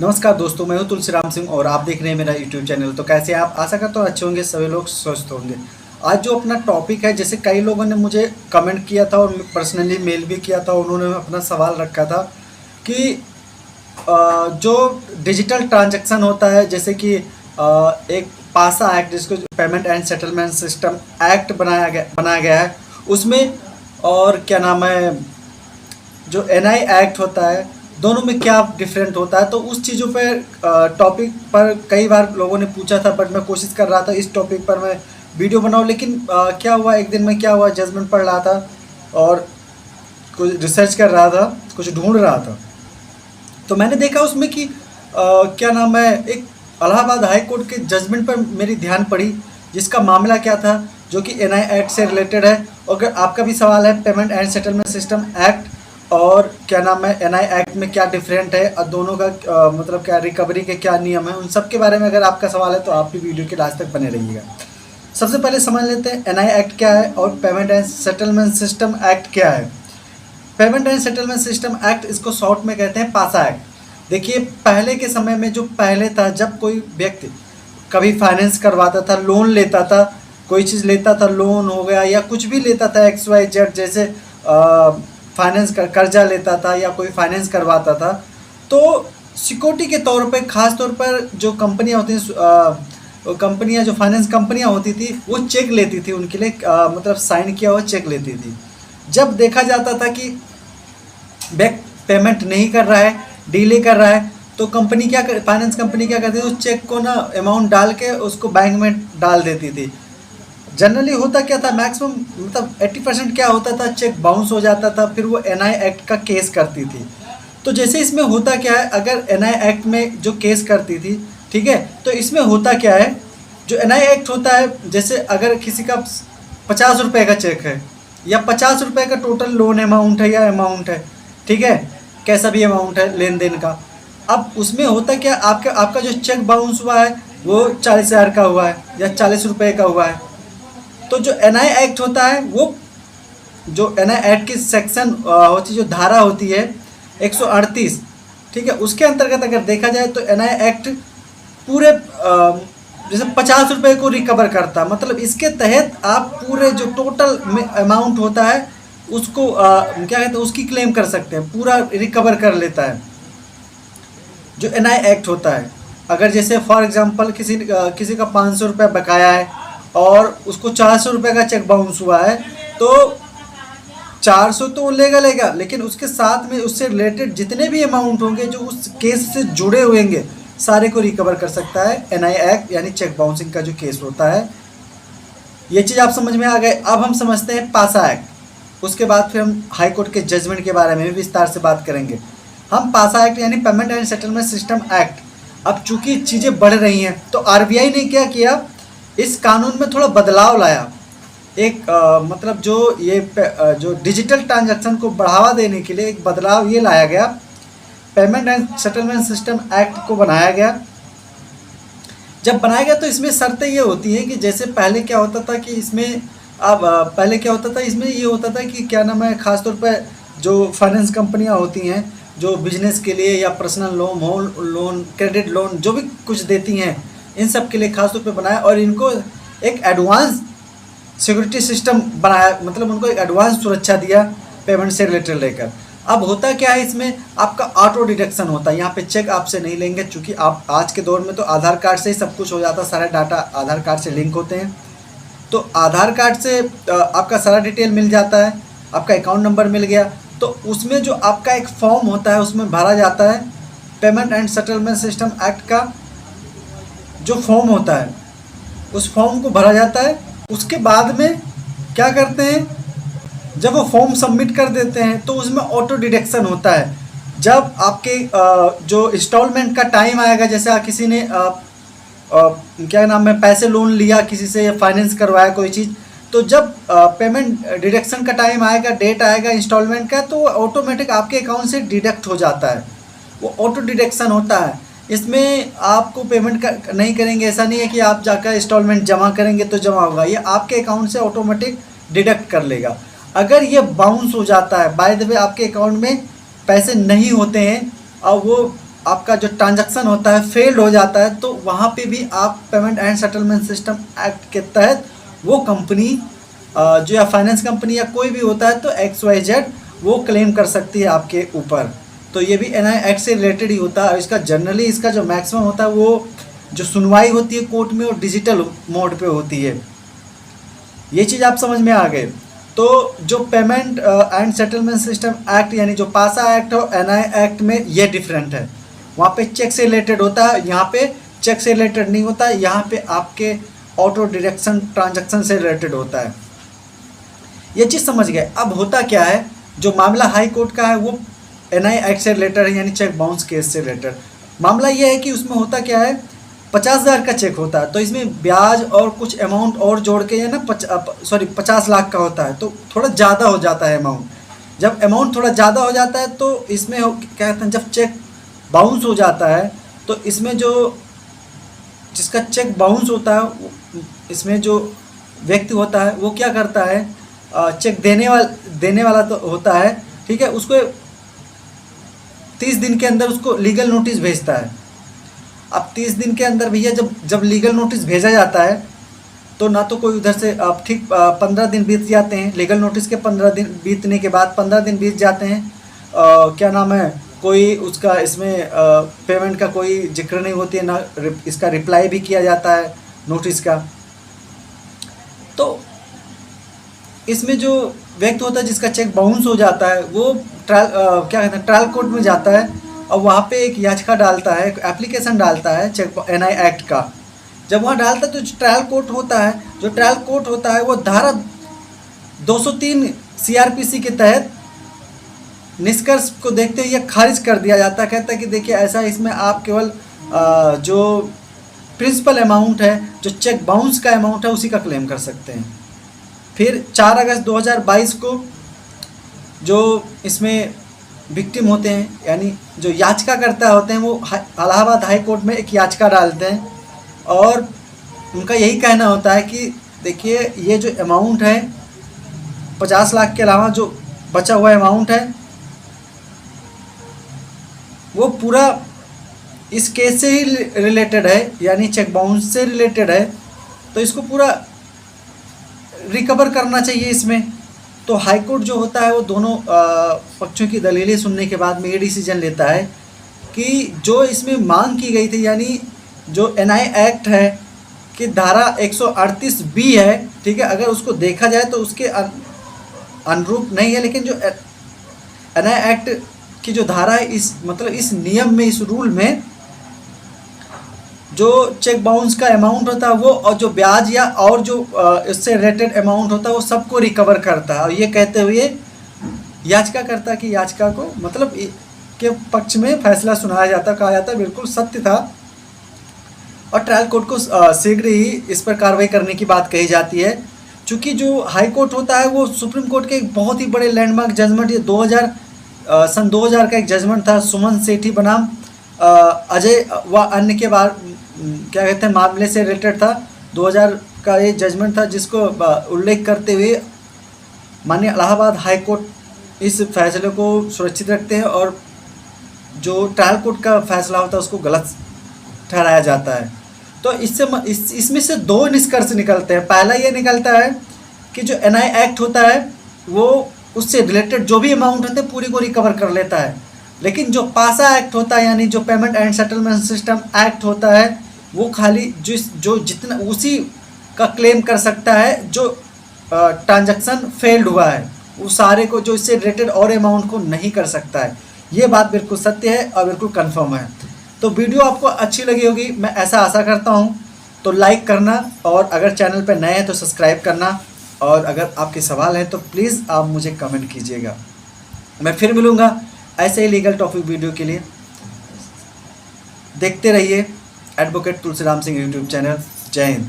नमस्कार दोस्तों, मैं हूं तुलसीराम सिंह और आप देख रहे हैं मेरा यूट्यूब चैनल। तो कैसे हैं आप? आशा करता हूँ अच्छे होंगे, सभी लोग स्वस्थ होंगे। आज जो अपना टॉपिक है, जैसे कई लोगों ने मुझे कमेंट किया था और पर्सनली मेल भी किया था, उन्होंने अपना सवाल रखा था कि जो डिजिटल ट्रांजैक्शन होता है, जैसे कि एक पासा एक्ट, जिसको payment and settlement system act बनाया गया है, उसमें और क्या नाम है, जो एनआई एक्ट होता है, दोनों में क्या डिफरेंट होता है। तो उस चीज़ों पर टॉपिक पर कई बार लोगों ने पूछा था, बट मैं कोशिश कर रहा था इस टॉपिक पर मैं वीडियो बनाऊं। लेकिन क्या हुआ, एक दिन में क्या हुआ, जजमेंट पढ़ रहा था और कुछ रिसर्च कर रहा था, कुछ ढूंढ रहा था, तो मैंने देखा उसमें कि क्या नाम है, एक इलाहाबाद हाई कोर्ट के जजमेंट पर मेरी ध्यान पड़ी, जिसका मामला क्या था, जो कि एनआई एक्ट से रिलेटेड है। और अगर आपका भी सवाल है payment and settlement system act और क्या नाम है एनआई एक्ट में क्या डिफरेंट है और दोनों का मतलब क्या रिकवरी के क्या नियम है, उन सब के बारे में अगर आपका सवाल है तो आप भी वीडियो के लास्ट तक बने रहिएगा। सबसे पहले समझ लेते हैं एनआई एक्ट क्या है और payment and settlement system act क्या है। Payment and settlement system act, इसको शॉर्ट में कहते हैं पासा एक्ट। देखिए, पहले के समय में जो पहले था, जब कोई व्यक्ति कभी फाइनेंस करवाता था, लोन लेता था, कोई चीज़ लेता था, लोन हो गया या कुछ भी लेता था, एक्स वाई जेड, जैसे फाइनेंस कर कर्जा लेता था या कोई फाइनेंस करवाता था, तो सिक्योरिटी के तौर पे, खास तौर पर जो कंपनियां होती हैं, कंपनियां जो फाइनेंस कंपनियां होती थी, वो चेक लेती थी उनके लिए, मतलब साइन किया हुआ चेक लेती थी। जब देखा जाता था कि बैंक पेमेंट नहीं कर रहा है, डिले कर रहा है, तो कंपनी क्या कर फाइनेंस कंपनी क्या करती थी, उस चेक को ना अमाउंट डाल के उसको बैंक में डाल देती थी। जनरली होता क्या था, मैक्सिमम मतलब 80% क्या होता था, चेक बाउंस हो जाता था, फिर वो एनआई एक्ट का केस करती थी। तो जैसे इसमें होता क्या है, अगर एनआई एक्ट में जो केस करती थी, ठीक है, तो इसमें होता क्या है, जो एनआई एक्ट होता है, जैसे अगर किसी का 50 रुपये का चेक है या 50 रुपये का टोटल लोन अमाउंट है या अमाउंट है, ठीक है, कैसा भी अमाउंट है लेन देन का। अब उसमें होता क्या, आपका आपका जो चेक बाउंस हुआ है वो 40,000 का हुआ है या 40 रुपये का हुआ है, तो जो एनआई एक्ट होता है, वो जो एनआई एक्ट की सेक्शन होती है, जो धारा होती है 138, ठीक है, उसके अंतर्गत अगर देखा जाए तो एनआई एक्ट पूरे जैसे 50 रुपये को रिकवर करता है। मतलब इसके तहत आप पूरे जो टोटल अमाउंट होता है उसको क्या कहते हैं, उसकी क्लेम कर सकते हैं, पूरा रिकवर कर लेता है जो एनआई एक्ट होता है। अगर जैसे फॉर एग्जांपल किसी का 500 रुपये बकाया है और उसको 400 रुपये का चेक बाउंस हुआ है, तो 400 तो वो लेगा, लेकिन उसके साथ में उससे रिलेटेड जितने भी अमाउंट होंगे जो उस केस से जुड़े हुए होंगे, सारे को रिकवर कर सकता है एनआई एक्ट, यानी चेक बाउंसिंग का जो केस होता है। ये चीज़ आप समझ में आ गए। अब हम समझते हैं पासा एक्ट, उसके बाद फिर हम हाई कोर्ट के जजमेंट के बारे में भी विस्तार से बात करेंगे। हम पासा एक्ट यानी payment and settlement system act, अब चूंकि चीज़ें बढ़ रही हैं तो आरबीआई ने क्या किया, इस कानून में थोड़ा बदलाव लाया। एक मतलब जो डिजिटल ट्रांजैक्शन को बढ़ावा देने के लिए एक बदलाव ये लाया गया, payment and settlement system act को बनाया गया। जब बनाया गया तो इसमें शर्तें ये होती हैं कि जैसे पहले क्या होता था कि इसमें, अब पहले क्या होता था, इसमें ये होता था कि क्या नाम है, ख़ासतौर पर जो फाइनेंस कंपनियां होती हैं, जो बिजनेस के लिए या personal loan, home loan, credit loan, जो भी कुछ देती हैं, इन सब के लिए खासतौर पर बनाया और इनको एक एडवांस सिक्योरिटी सिस्टम बनाया, मतलब उनको एक एडवांस सुरक्षा दिया पेमेंट से रिलेटेड लेकर। अब होता क्या है, इसमें आपका ऑटो डिडक्शन होता है, यहाँ पे चेक आपसे नहीं लेंगे, चूँकि आप आज के दौर में तो आधार कार्ड से ही सब कुछ हो जाता है, सारे डाटा आधार कार्ड से लिंक होते हैं, तो आधार कार्ड से आपका सारा डिटेल मिल जाता है, आपका अकाउंट नंबर मिल गया, तो उसमें जो आपका एक फॉर्म होता है उसमें भरा जाता है, payment and settlement system act का जो फॉर्म होता है, उस फॉर्म को भरा जाता है। उसके बाद में क्या करते हैं, जब वो फॉर्म सबमिट कर देते हैं तो उसमें ऑटो डिडक्शन होता है। जब आपके जो इंस्टॉलमेंट का टाइम आएगा, जैसे किसी ने क्या नाम है, पैसे लोन लिया किसी से या फाइनेंस करवाया कोई चीज़, तो जब पेमेंट डिडक्शन का टाइम आएगा, डेट आएगा इंस्टॉलमेंट का, तो ऑटोमेटिक आपके अकाउंट से डिडक्ट हो जाता है, वो ऑटो डिडक्शन होता है। इसमें आपको पेमेंट नहीं करेंगे, ऐसा नहीं है कि आप जाकर इंस्टॉलमेंट जमा करेंगे तो जमा होगा, ये आपके अकाउंट से ऑटोमेटिक डिडक्ट कर लेगा। अगर ये बाउंस हो जाता है, बाय द वे आपके अकाउंट में पैसे नहीं होते हैं और वो आपका जो ट्रांजैक्शन होता है फेल्ड हो जाता है, तो वहाँ पे भी आप payment and settlement system act के तहत वो कंपनी जो या फाइनेंस कंपनी या कोई भी होता है तो XYZ वो क्लेम कर सकती है आपके ऊपर। तो ये भी NI एक्ट से रिलेटेड ही होता है। और इसका जनरली इसका जो मैक्सिमम होता है वो जो सुनवाई होती है कोर्ट में वो डिजिटल मोड पे होती है। ये चीज़ आप समझ में आ गए। तो जो payment and settlement system act यानी जो पासा एक्ट और NI एक्ट में ये डिफरेंट है। वहाँ पे चेक से रिलेटेड होता है, यहाँ पे चेक से रिलेटेड नहीं होता है। यहाँ पे आपके ऑटो डिडक्शन ट्रांजैक्शन से रिलेटेड होता है। ये चीज़ समझ गए। अब होता क्या है, जो मामला हाई कोर्ट का है वो NI एक्ट से रिलेटेड है, यानी चेक बाउंस केस से रिलेटेड। मामला ये है कि उसमें होता क्या है, 50,000 का चेक होता है, तो इसमें ब्याज और कुछ अमाउंट और जोड़ के या ना 50 लाख का होता है, तो थोड़ा ज़्यादा हो जाता है अमाउंट। जब अमाउंट थोड़ा ज़्यादा हो जाता है तो इसमें क्या कहते हैं, जब चेक बाउंस हो जाता है तो इसमें जो जिसका चेक बाउंस होता है इसमें जो व्यक्ति होता है वो क्या करता है, चेक देने वाला तो होता है, ठीक है, उसको 30 दिन के अंदर उसको लीगल नोटिस भेजता है। अब 30 दिन के अंदर भैया जब लीगल नोटिस भेजा जाता है तो ना तो कोई उधर से अब ठीक 15 दिन बीत जाते हैं। लीगल नोटिस के 15 दिन बीतने के बाद 15 दिन बीत जाते हैं, क्या नाम है, कोई उसका इसमें पेमेंट का कोई जिक्र नहीं होती है, ना इसका रिप्लाई भी किया जाता है नोटिस का। तो इसमें जो व्यक्ति होता है जिसका चेक बाउंस हो जाता है वो क्या कहते हैं ट्रायल कोर्ट में जाता है और वहाँ पे एक याचिका डालता है, एक एप्लीकेशन डालता है चेक NI एक्ट का। जब वहाँ डालता है तो जो ट्रायल कोर्ट होता है वो धारा 203 CRPC के तहत निष्कर्ष को देखते हुए यह खारिज कर दिया जाता है। कहता है कि देखिए ऐसा इसमें आप केवल जो प्रिंसिपल अमाउंट है, जो चेक बाउंस का अमाउंट है उसी का क्लेम कर सकते हैं। फिर 4 अगस्त 2022 को जो इसमें विक्टिम होते हैं यानी जो याचिकाकर्ता होते हैं वो इलाहाबाद हाई कोर्ट में एक याचिका डालते हैं और उनका यही कहना होता है कि देखिए ये जो अमाउंट है 50 लाख के अलावा जो बचा हुआ अमाउंट है वो पूरा इस केस से ही रिलेटेड है, यानी चेक बाउंस से रिलेटेड है, तो इसको पूरा रिकवर करना चाहिए इसमें। तो हाई कोर्ट जो होता है वो दोनों पक्षों की दलीलें सुनने के बाद में ये डिसीजन लेता है कि जो इसमें मांग की गई थी, यानी जो NI एक्ट है कि धारा 138B है, ठीक है, अगर उसको देखा जाए तो उसके अनुरूप नहीं है, लेकिन जो NI एक्ट की जो धारा है इस नियम में, इस रूल में जो चेक बाउंस का अमाउंट होता है वो और जो ब्याज या और जो इससे रिलेटेड अमाउंट होता है वो सबको रिकवर करता है। और ये कहते हुए याचिकाकर्ता की याचिका को मतलब के पक्ष में फैसला सुनाया जाता, कहा जाता बिल्कुल सत्य था। और ट्रायल कोर्ट को शीघ्र ही इस पर कार्रवाई करने की बात कही जाती है। चूँकि जो हाई कोर्ट होता है वो सुप्रीम कोर्ट के एक बहुत ही बड़े लैंडमार्क जजमेंट, ये सन 2000 का एक जजमेंट था सुमन सेठी बनाम अजय व अन्य के बाद क्या कहते हैं मामले से रिलेटेड था। 2000 का ये जजमेंट था जिसको उल्लेख करते हुए माननीय इलाहाबाद हाई कोर्ट इस फैसले को सुरक्षित रखते हैं और जो ट्रायल कोर्ट का फैसला होता है उसको गलत ठहराया जाता है। तो इसमें से 2 निष्कर्ष निकलते हैं। पहला ये निकलता है कि जो NI एक्ट होता है वो उससे रिलेटेड जो भी अमाउंट होते हैं पूरी को रिकवर कर लेता है, लेकिन जो पासा एक्ट होता है यानी जो payment and settlement system act होता है वो खाली जो जितना उसी का क्लेम कर सकता है जो ट्रांजैक्शन फेल्ड हुआ है, वो सारे को जो इससे रिलेटेड और अमाउंट को नहीं कर सकता है। ये बात बिल्कुल सत्य है और बिल्कुल कंफर्म है। तो वीडियो आपको अच्छी लगी होगी, मैं ऐसा आशा करता हूँ। तो लाइक करना और अगर चैनल पर नए हैं तो सब्सक्राइब करना, और अगर आपके सवाल हैं तो प्लीज़ आप मुझे कमेंट कीजिएगा। मैं फिर मिलूँगा ऐसे ही लीगल टॉपिक वीडियो के लिए। देखते रहिए advocate Tulsiram Singh YouTube channel. जय हिंद।